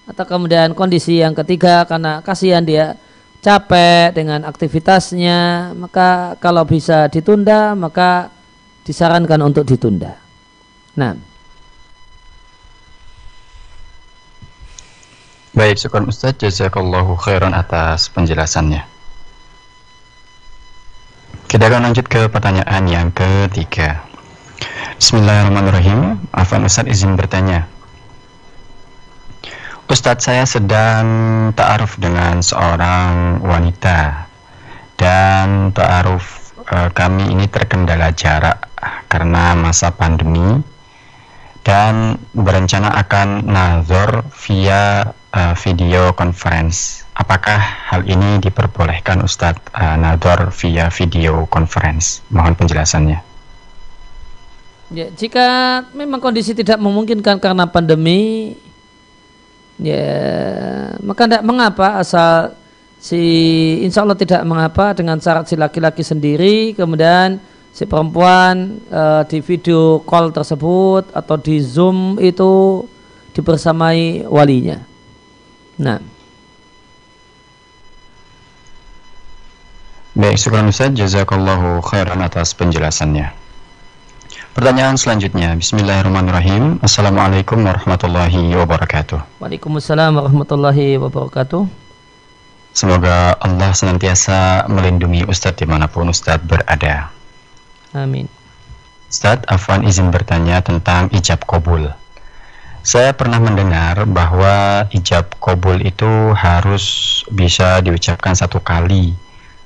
Atau kemudian kondisi yang ketiga, karena kasihan dia capek dengan aktivitasnya, maka kalau bisa ditunda maka disarankan untuk ditunda. Nah, baik, syukur Ustaz, jazakallahu khairan atas penjelasannya. Kita akan lanjut ke pertanyaan yang ketiga. Bismillahirrahmanirrahim. Afwan Ustaz, izin bertanya. Ustadz, saya sedang ta'aruf dengan seorang wanita dan ta'aruf kami ini terkendala jarak karena masa pandemi dan berencana akan nazar via video conference. Apakah hal ini diperbolehkan Ustadz, nazar via video conference? Mohon penjelasannya. Ya, jika memang kondisi tidak memungkinkan karena pandemi, ya maka tidak mengapa, asal insya Allah tidak mengapa dengan syarat si laki-laki sendiri kemudian si perempuan di video call tersebut atau di Zoom itu dibersamai walinya. Nah, baik, syukran Ustaz, jazakallahu khairan atas penjelasannya. Pertanyaan selanjutnya, bismillahirrahmanirrahim. Assalamualaikum warahmatullahi wabarakatuh. Waalaikumsalam warahmatullahi wabarakatuh. Semoga Allah senantiasa melindungi Ustadz dimanapun Ustadz berada. Amin. Ustadz, afwan izin bertanya tentang ijab qabul. Saya pernah mendengar bahwa ijab qabul itu harus bisa diucapkan 1 kali,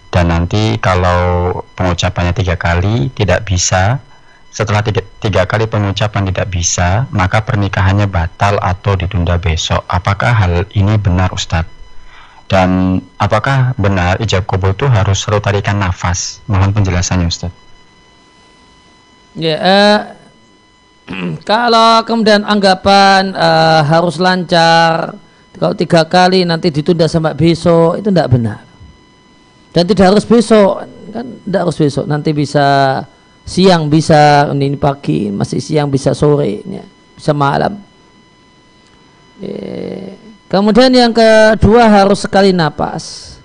dan nanti kalau pengucapannya 3 kali tidak bisa. Setelah 3 kali pengucapan tidak bisa, maka pernikahannya batal atau ditunda besok. Apakah hal ini benar Ustadz? Dan apakah benar ijab qabul itu harus selalu tarikan nafas? Mohon penjelasannya Ustadz. Ya, kalau kemudian anggapan harus lancar, kalau 3 kali nanti ditunda sampai besok, itu tidak benar. Dan tidak harus besok, kan tidak harus besok, nanti bisa siang, bisa ini pagi, masih siang, bisa sore, ya, bisa malam. Kemudian yang kedua harus sekali napas.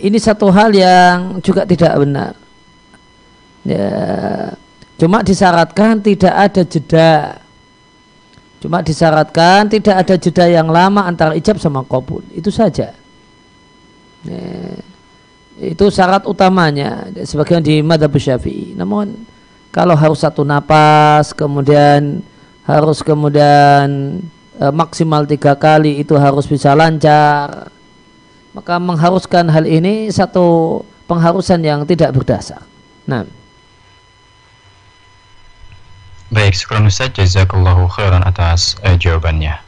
Ini satu hal yang juga tidak benar. Cuma disyaratkan tidak ada jeda. Cuma disyaratkan tidak ada jeda yang lama antara ijab sama qabul. Itu saja. Itu syarat utamanya sebagian di madzhab Syafi'i. Namun kalau harus 1 napas, kemudian harus maksimal 3 kali, itu harus bisa lancar, maka mengharuskan hal ini satu pengharusan yang tidak berdasar. Nah, baik, syukran Ustaz, jazakallahu khairan atas jawabannya.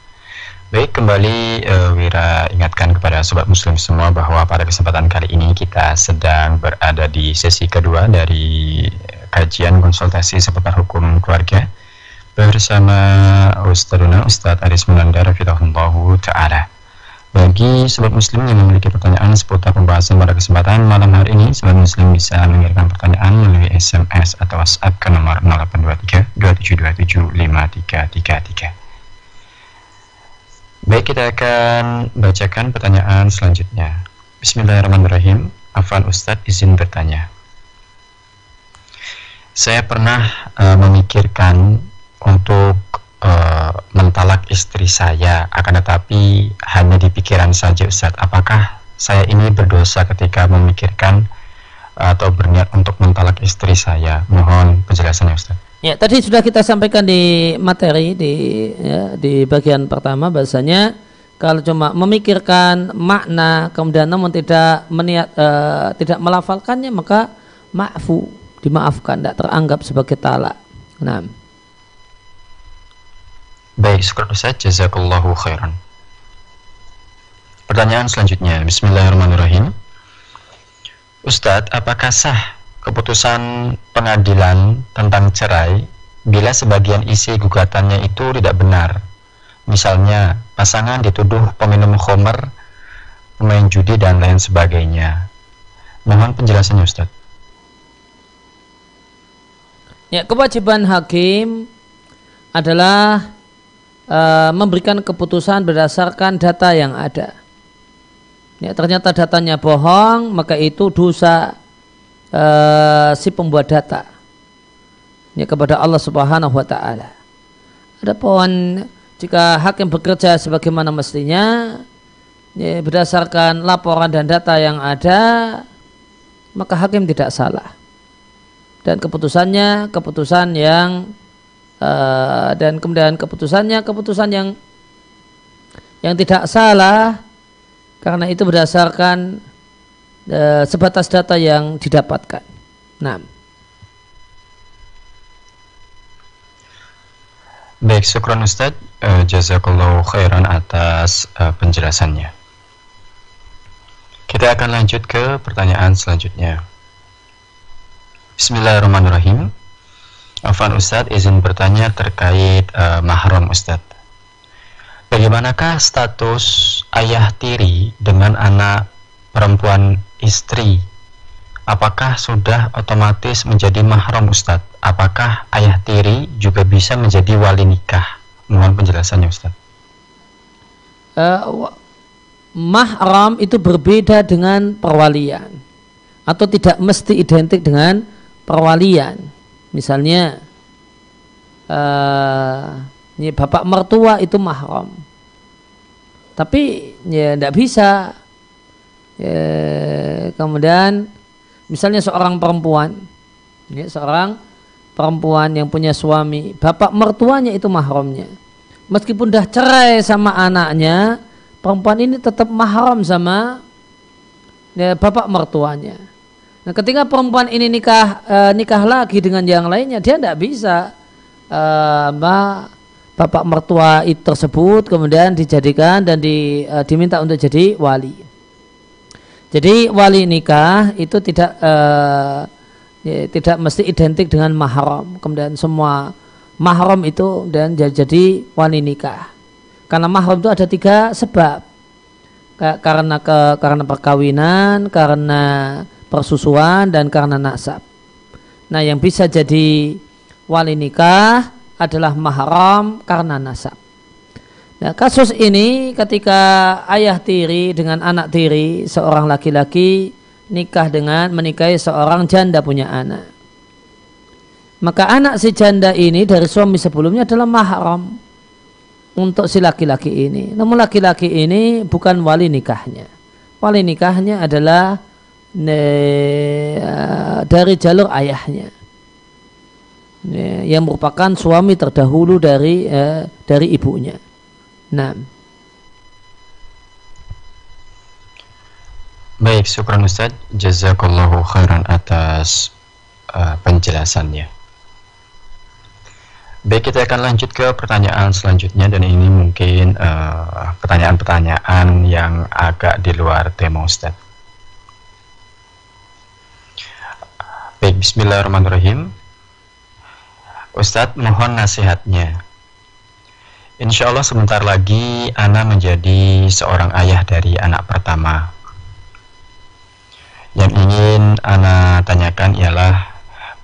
Baik, kembali Wira ingatkan kepada sobat muslim semua bahwa pada kesempatan kali ini kita sedang berada di sesi kedua dari kajian konsultasi seputar hukum keluarga bersama Ustadz Aris Munandar Hafizahullah Ta'ala. Bagi sobat muslim yang memiliki pertanyaan seputar pembahasan pada kesempatan malam hari ini, sobat muslim bisa mengirimkan pertanyaan melalui SMS atau WhatsApp ke nomor 0823 2727 5333. Baik, kita akan bacakan pertanyaan selanjutnya. Bismillahirrahmanirrahim. Afwan Ustadz, izin bertanya. Saya pernah memikirkan untuk mentalak istri saya, akan tetapi hanya di pikiran saja Ustadz. Apakah saya ini berdosa ketika memikirkan atau berniat untuk mentalak istri saya? Mohon penjelasannya Ustadz. Ya, tadi sudah kita sampaikan di materi di bagian pertama, bahasanya kalau cuma memikirkan makna kemudian namun tidak tidak melafalkannya, maka ma'fu, dimaafkan, tidak teranggap sebagai talak. Nah. Baik, syukur Ustaz, jazakallahu khairan. Pertanyaan selanjutnya, bismillahirrahmanirrahim. Ustadz, apakah sah keputusan pengadilan tentang cerai bila sebagian isi gugatannya itu tidak benar? Misalnya, pasangan dituduh peminum khamr, pemain judi, dan lain sebagainya. Mohon penjelasannya Ustadz. Ya, kewajiban hakim adalah memberikan keputusan berdasarkan data yang ada. Ya, ternyata datanya bohong, maka itu dosa si pembuat data, ya, kepada Allah Subhanahu wa taala. Adapun jika hakim bekerja sebagaimana mestinya, ya, berdasarkan laporan dan data yang ada, maka hakim tidak salah. Dan keputusannya keputusan yang dan kemudian keputusan yang tidak salah, karena itu berdasarkan sebatas data yang didapatkan. Nah. Baik, syukran Ustadz, jazakallahu khairan atas penjelasannya. Kita akan lanjut ke pertanyaan selanjutnya. Bismillahirrahmanirrahim. Afwan Ustadz, izin bertanya terkait mahram Ustadz. Bagaimanakah status ayah tiri dengan anak perempuan istri? Apakah sudah otomatis menjadi mahram Ustadz? Apakah ayah tiri juga bisa menjadi wali nikah? Mohon penjelasannya Ustadz. Mahram itu berbeda dengan perwalian, atau tidak mesti identik dengan perwalian. Misalnya bapak mertua itu mahram, tapi ya tidak bisa. Kemudian misalnya seorang perempuan yang punya suami, bapak mertuanya itu mahramnya. Meskipun dah cerai sama anaknya, perempuan ini tetap mahram sama bapak mertuanya. Nah, ketika perempuan ini nikah lagi dengan yang lainnya, dia tidak bisa bapak mertua itu tersebut kemudian dijadikan dan diminta untuk jadi wali. Jadi wali nikah itu tidak mesti identik dengan mahram. Kemudian semua mahram itu dan jadi wali nikah. Karena mahram itu ada 3 sebab. Karena perkawinan, karena persusuan, dan karena nasab. Nah, yang bisa jadi wali nikah adalah mahram karena nasab. Nah, kasus ini ketika ayah tiri dengan anak tiri, seorang laki-laki menikahi seorang janda punya anak. Maka anak si janda ini dari suami sebelumnya adalah mahram untuk si laki-laki ini. Namun laki-laki ini bukan wali nikahnya. Wali nikahnya adalah dari jalur ayahnya, yang merupakan suami terdahulu dari ibunya. Nah. Baik, syukran Ustaz, jazakallahu khairan atas penjelasannya. Baik, kita akan lanjut ke pertanyaan selanjutnya, dan ini mungkin pertanyaan-pertanyaan yang agak di luar tema Ustaz. Baik, bismillahirrahmanirrahim. Ustadz, mohon nasihatnya. Insya Allah sebentar lagi Ana menjadi seorang ayah dari anak pertama. Yang ingin Ana tanyakan ialah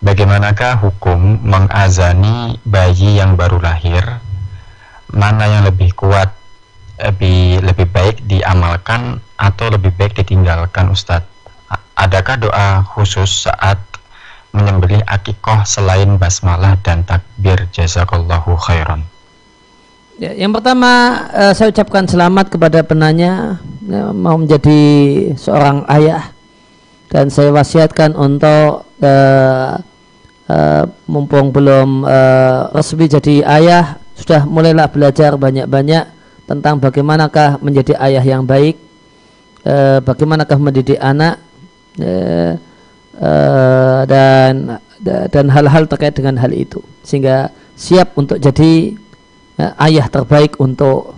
bagaimanakah hukum mengazani bayi yang baru lahir? Mana yang lebih kuat, lebih baik diamalkan atau lebih baik ditinggalkan, Ustadz? Adakah doa khusus saat menyembelih akikoh selain basmalah dan takbir? Jazakallahu khairan. Ya, yang pertama saya ucapkan selamat kepada penanya mau menjadi seorang ayah, dan saya wasiatkan untuk mumpung belum resmi jadi ayah, sudah mulailah belajar banyak-banyak tentang bagaimanakah menjadi ayah yang baik, bagaimanakah mendidik anak, dan hal-hal terkait dengan hal itu, sehingga siap untuk jadi ayah terbaik untuk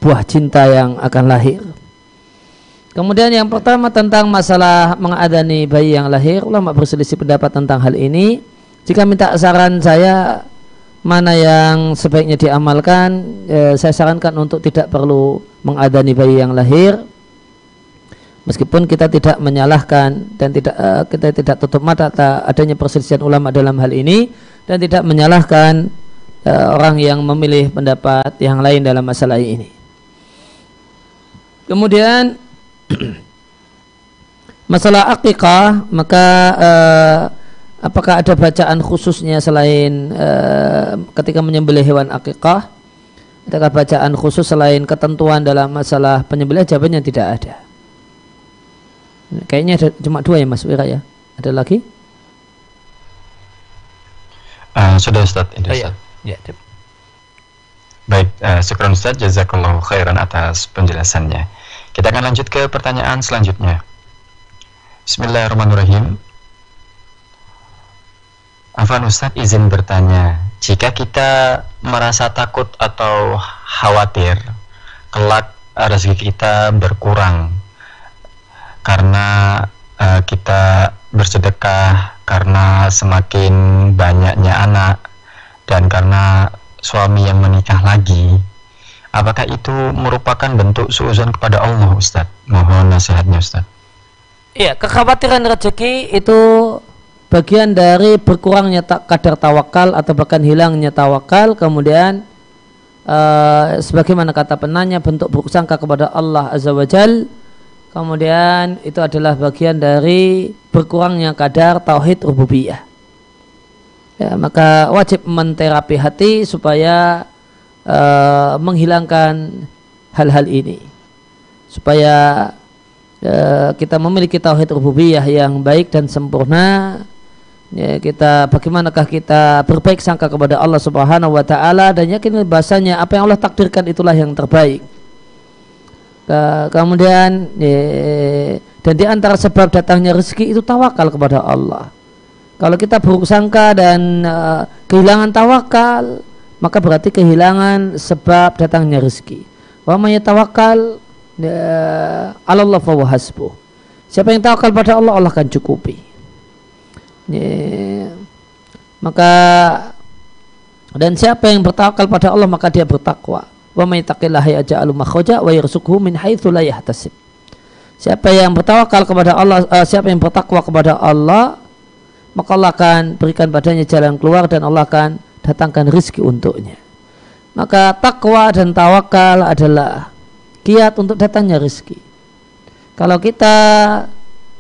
buah cinta yang akan lahir. Kemudian yang pertama tentang masalah mengadani bayi yang lahir, ulama berselisih pendapat tentang hal ini. Jika minta saran saya mana yang sebaiknya diamalkan, saya sarankan untuk tidak perlu mengadani bayi yang lahir. Meskipun kita tidak menyalahkan dan kita tidak tutup mata adanya perselisihan ulama dalam hal ini, dan tidak menyalahkan orang yang memilih pendapat yang lain dalam masalah ini. Kemudian masalah akikah, maka apakah ada bacaan khususnya selain ketika menyembelih hewan akikah? Adakah bacaan khusus selain ketentuan dalam masalah penyembelihan? Jawabannya tidak ada. Kayaknya ada cuma 2 ya Mas Wira ya. Ada lagi? Sudah Ustaz, Ustaz. Ya. Baik, syukran Ustaz, jazakallahu khairan atas penjelasannya. Kita akan lanjut ke pertanyaan selanjutnya. Bismillahirrahmanirrahim. Afwan Ustaz, izin bertanya, jika kita merasa takut atau khawatir kelak rezeki kita berkurang karena kita bersedekah, karena semakin banyaknya anak, dan karena suami yang menikah lagi, apakah itu merupakan bentuk suudzon kepada Allah, Ustaz? Mohon nasihatnya, Ustaz. Iya, kekhawatiran rezeki itu bagian dari berkurangnya kadar tawakal atau bahkan hilangnya tawakal. Kemudian sebagaimana kata penanya, bentuk buruk sangka kepada Allah Azza wa Jal. Kemudian itu adalah bagian dari berkurangnya kadar tauhid rububiyah. Ya, maka wajib menterapi hati supaya menghilangkan hal-hal ini, supaya kita memiliki tauhid rububiyah yang baik dan sempurna. Ya, bagaimanakah kita berbaik sangka kepada Allah Subhanahu wa taala dan yakin bahasanya apa yang Allah takdirkan itulah yang terbaik. Kemudian dan di antara sebab datangnya rezeki itu tawakal kepada Allah. Kalau kita buruk sangka dan kehilangan tawakal, maka berarti kehilangan sebab datangnya rezeki. Wa may yatawakkal 'ala Allah fa huwa hasbuh. Siapa yang tawakal pada Allah, Allah akan cukupi. Maka dan siapa yang bertawakal pada Allah, maka dia bertakwa. Wa may yattaqillaha yaj'al makhraja wa yarzuqhu min haitsu la yahtasib. Siapa yang bertawakal kepada Allah, siapa yang bertakwa kepada Allah, maka Allah akan berikan padanya jalan keluar dan Allah akan datangkan rezeki untuknya. Maka takwa dan tawakal adalah kiat untuk datangnya rezeki. Kalau kita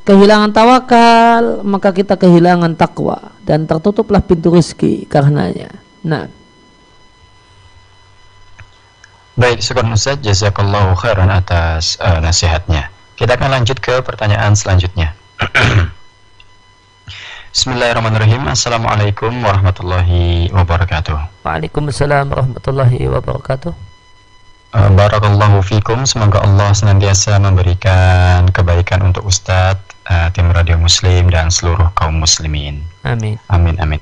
kehilangan tawakal, maka kita kehilangan takwa dan tertutuplah pintu rezeki karenanya. Nah, baik, syukur Ustaz, jazakallahu khairan atas nasihatnya. Kita akan lanjut ke pertanyaan selanjutnya. Bismillahirrahmanirrahim. Assalamualaikum warahmatullahi wabarakatuh. Waalaikumsalam warahmatullahi wabarakatuh. Barakallahu fikum. Semoga Allah senantiasa memberikan kebaikan untuk Ustadz, tim Radio Muslim dan seluruh kaum muslimin. Amin. Amin, amin.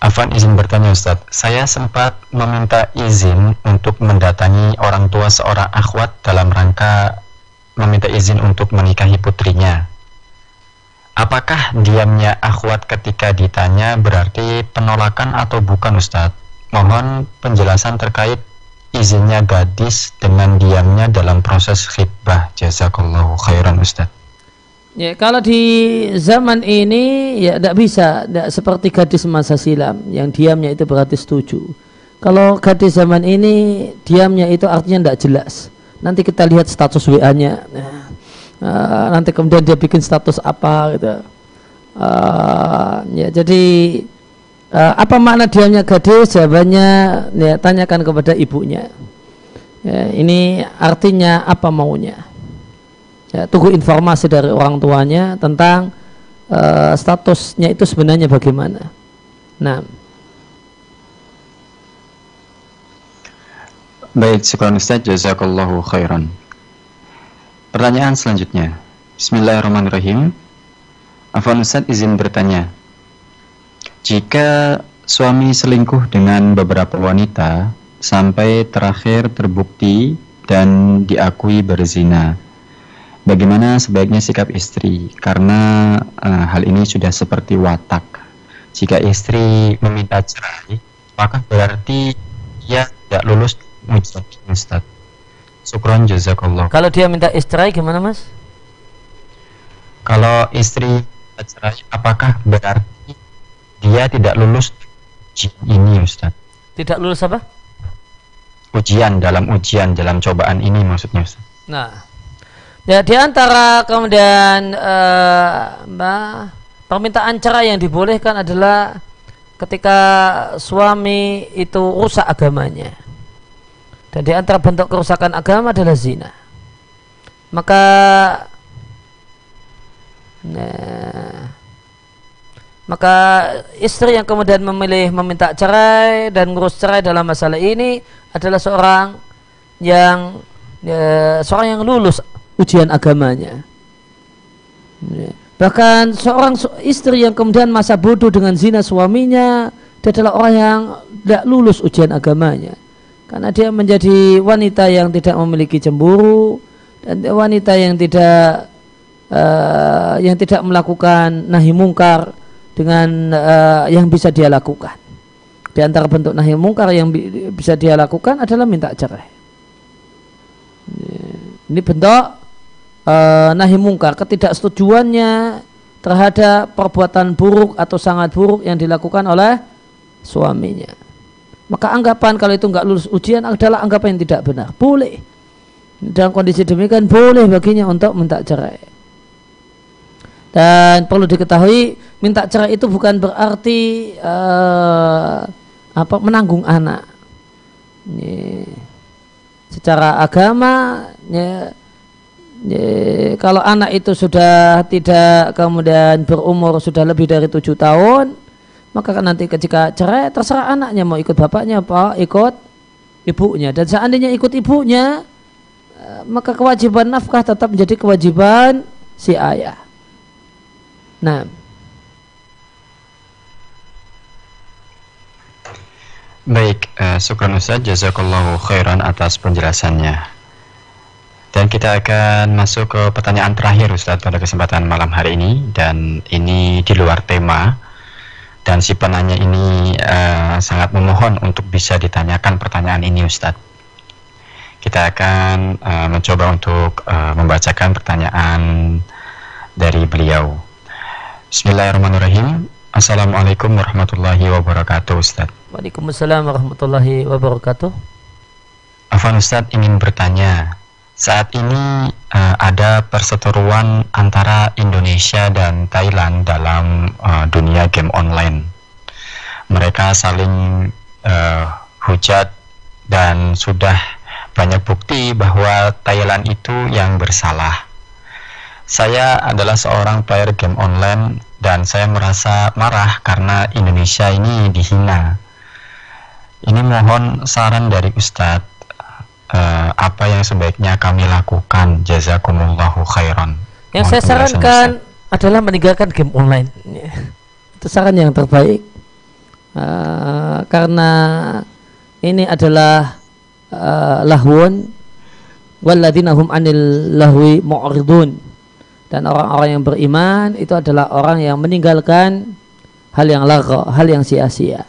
Afwan, izin bertanya Ustadz, saya sempat meminta izin untuk mendatangi orang tua seorang akhwat dalam rangka meminta izin untuk menikahi putrinya. apakah diamnya akhwat ketika ditanya berarti penolakan atau bukan Ustadz? Mohon penjelasan terkait izinnya gadis dengan diamnya dalam proses khitbah. Jazakallahu khairan Ustadz. Ya, kalau di zaman ini ya tidak bisa, tidak seperti gadis masa silam yang diamnya itu berarti setuju. Kalau gadis zaman ini diamnya itu artinya tidak jelas. Nanti kita lihat status WA-nya. Nanti kemudian dia bikin status apa gitu. Ya, jadi apa makna diamnya gadis? Jawabannya ya, tanyakan kepada ibunya. Ya, ini artinya apa maunya? Ya, tunggu informasi dari orang tuanya tentang statusnya itu sebenarnya bagaimana. Nah, baik, syukran Ustaz, jazakallahu khairan. Pertanyaan selanjutnya. Bismillahirrahmanirrahim. Afwan Ustaz, izin bertanya. Jika suami selingkuh dengan beberapa wanita sampai terakhir terbukti dan diakui berzina, bagaimana sebaiknya sikap istri? Karena hal ini sudah seperti watak. Jika istri meminta cerai, apakah berarti ia tidak lulus ujian Ustaz? Syukron jazakallah. kalau dia minta istri gimana Mas? Kalau istri minta cerai, apakah berarti dia tidak lulus ujian ini Ustaz? Tidak lulus apa? Ujian, dalam cobaan ini maksudnya Ustaz. Nah, ya di antara kemudian permintaan cerai yang dibolehkan adalah ketika suami itu rusak agamanya. Dan di antara bentuk kerusakan agama adalah zina. Maka istri yang kemudian memilih meminta cerai dan ngurus cerai dalam masalah ini adalah seorang yang lulus ujian agamanya. Bahkan seorang istri yang kemudian masa bodoh dengan zina suaminya, dia adalah orang yang tidak lulus ujian agamanya, karena dia menjadi wanita yang tidak memiliki cemburu dan wanita yang tidak melakukan nahi mungkar dengan yang bisa dia lakukan. Di antara bentuk nahi mungkar yang bisa dia lakukan adalah minta cerai. Ini bentuk nahi mungkar, ketidaksetujuannya terhadap perbuatan buruk atau sangat buruk yang dilakukan oleh suaminya. Maka anggapan kalau itu nggak lulus ujian adalah anggapan yang tidak benar. Boleh dalam kondisi demikian, boleh baginya untuk minta cerai. Dan perlu diketahui, minta cerai itu bukan berarti menanggung anak. Secara agama, kalau anak itu sudah tidak kemudian berumur sudah lebih dari 7 tahun, maka nanti ketika cerai terserah anaknya mau ikut bapaknya apa ikut ibunya. Dan seandainya ikut ibunya, maka kewajiban nafkah tetap menjadi kewajiban si ayah. Nah, baik, syukran Ustaz, jazakallahu khairan atas penjelasannya. Dan kita akan masuk ke pertanyaan terakhir Ustaz pada kesempatan malam hari ini, dan ini di luar tema, dan si penanya ini sangat memohon untuk bisa ditanyakan pertanyaan ini Ustaz. Kita akan mencoba untuk membacakan pertanyaan dari beliau. Bismillahirrahmanirrahim. Assalamualaikum warahmatullahi wabarakatuh Ustaz. Waalaikumsalam warahmatullahi wabarakatuh. Afwan Ustaz ingin bertanya, saat ini ada perseteruan antara Indonesia dan Thailand dalam dunia game online. Mereka saling hujat dan sudah banyak bukti bahwa Thailand itu yang bersalah. Saya adalah seorang player game online dan saya merasa marah karena Indonesia ini dihina. Ini mohon saran dari Ustadz, apa yang sebaiknya kami lakukan? Jazakumullahu khairan. Yang saya sarankan adalah meninggalkan game online. Itu saran yang terbaik, karena ini adalah lahwun walladzina hum anil lahwi mu'ridun. Dan orang-orang yang beriman itu adalah orang yang meninggalkan hal yang lagha, hal yang sia-sia.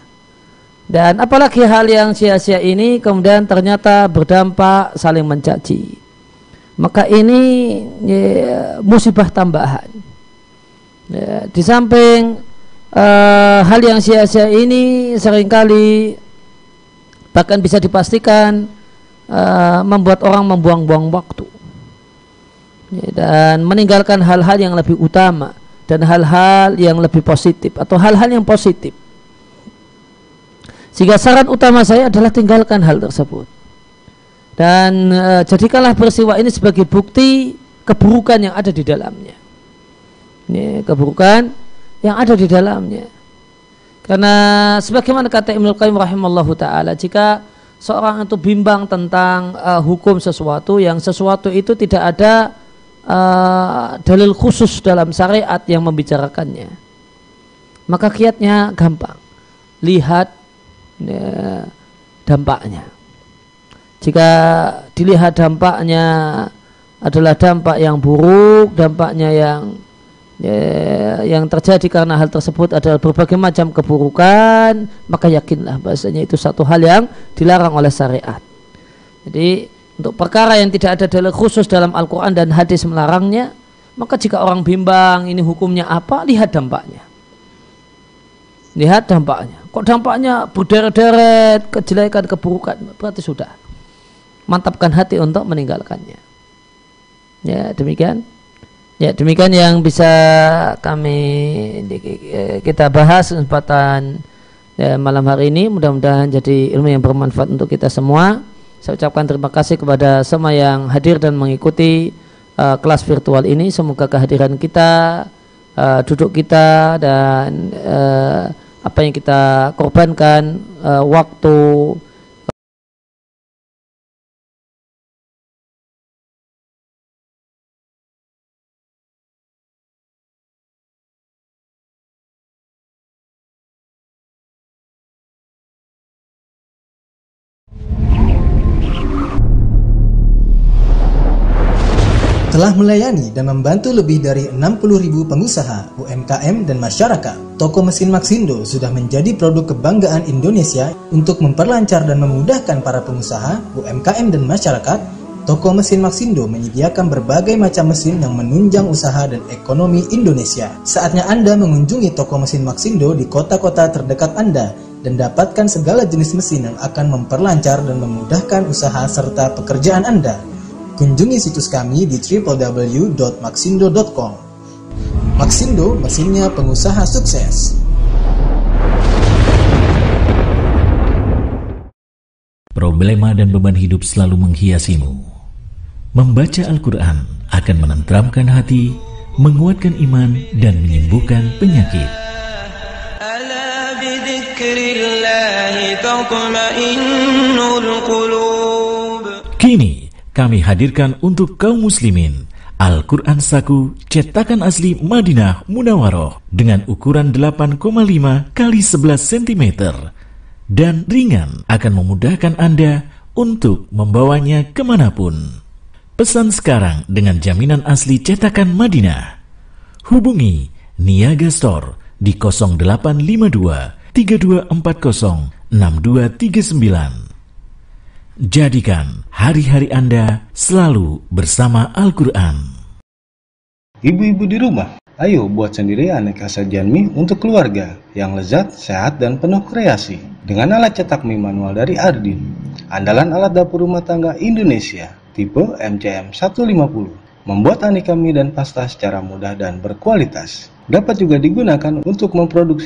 Dan apalagi hal yang sia-sia ini kemudian ternyata berdampak saling mencaci. Maka ini musibah tambahan. Di samping hal yang sia-sia ini seringkali bahkan bisa dipastikan membuat orang membuang-buang waktu dan meninggalkan hal-hal yang lebih utama dan hal-hal yang lebih positif atau hal-hal yang positif. Sehingga saran utama saya adalah tinggalkan hal tersebut dan jadikanlah peristiwa ini sebagai bukti keburukan yang ada di dalamnya. Ini keburukan yang ada di dalamnya. Karena sebagaimana kata Ibnu Qayyim rahimallahu taala, jika seorang itu bimbang tentang hukum sesuatu, yang sesuatu itu tidak ada dalil khusus dalam syariat yang membicarakannya, maka kiatnya gampang, lihat dampaknya. Jika dilihat dampaknya adalah dampak yang buruk, dampaknya yang terjadi karena hal tersebut adalah berbagai macam keburukan, maka yakinlah bahasanya itu satu hal yang dilarang oleh syariat. Jadi untuk perkara yang tidak ada dalil khusus dalam Al-Quran dan hadis melarangnya, maka jika orang bimbang ini hukumnya apa, lihat dampaknya. Lihat dampaknya. Kok dampaknya berderet-deret kejelekan, keburukan, berarti sudah mantapkan hati untuk meninggalkannya. Ya demikian. Ya demikian yang bisa kita bahas kesempatan malam hari ini. Mudah-mudahan jadi ilmu yang bermanfaat untuk kita semua. Saya ucapkan terima kasih kepada semua yang hadir dan mengikuti kelas virtual ini. Semoga kehadiran kita, duduk kita dan apa yang kita korbankan, waktu, telah melayani dan membantu lebih dari 60.000 pengusaha, UMKM dan masyarakat. Toko mesin Maxindo sudah menjadi produk kebanggaan Indonesia. Untuk memperlancar dan memudahkan para pengusaha, UMKM dan masyarakat, toko mesin Maxindo menyediakan berbagai macam mesin yang menunjang usaha dan ekonomi Indonesia. Saatnya Anda mengunjungi toko mesin Maxindo di kota-kota terdekat Anda dan dapatkan segala jenis mesin yang akan memperlancar dan memudahkan usaha serta pekerjaan Anda. Kunjungi situs kami di www.maxindo.com. Maxindo, mesinnya pengusaha sukses. Problema dan beban hidup selalu menghiasimu. Membaca Al-Quran akan menenteramkan hati, menguatkan iman, dan menyembuhkan penyakit. Ala bidzikrillahi tatma'innul qulub. Kini kami hadirkan untuk kaum muslimin Al-Quran Saku cetakan asli Madinah Munawwaroh dengan ukuran 8,5 x 11 cm dan ringan, akan memudahkan Anda untuk membawanya kemanapun. Pesan sekarang dengan jaminan asli cetakan Madinah. Hubungi Niaga Store di 0852 3240 6239. Jadikan hari-hari Anda selalu bersama Al-Quran. Ibu-ibu di rumah, ayo buat sendiri aneka sajian mie untuk keluarga yang lezat, sehat, dan penuh kreasi. Dengan alat cetak mie manual dari Ardin, andalan alat dapur rumah tangga Indonesia, tipe MCM 150, membuat aneka mie dan pasta secara mudah dan berkualitas. Dapat juga digunakan untuk memproduksi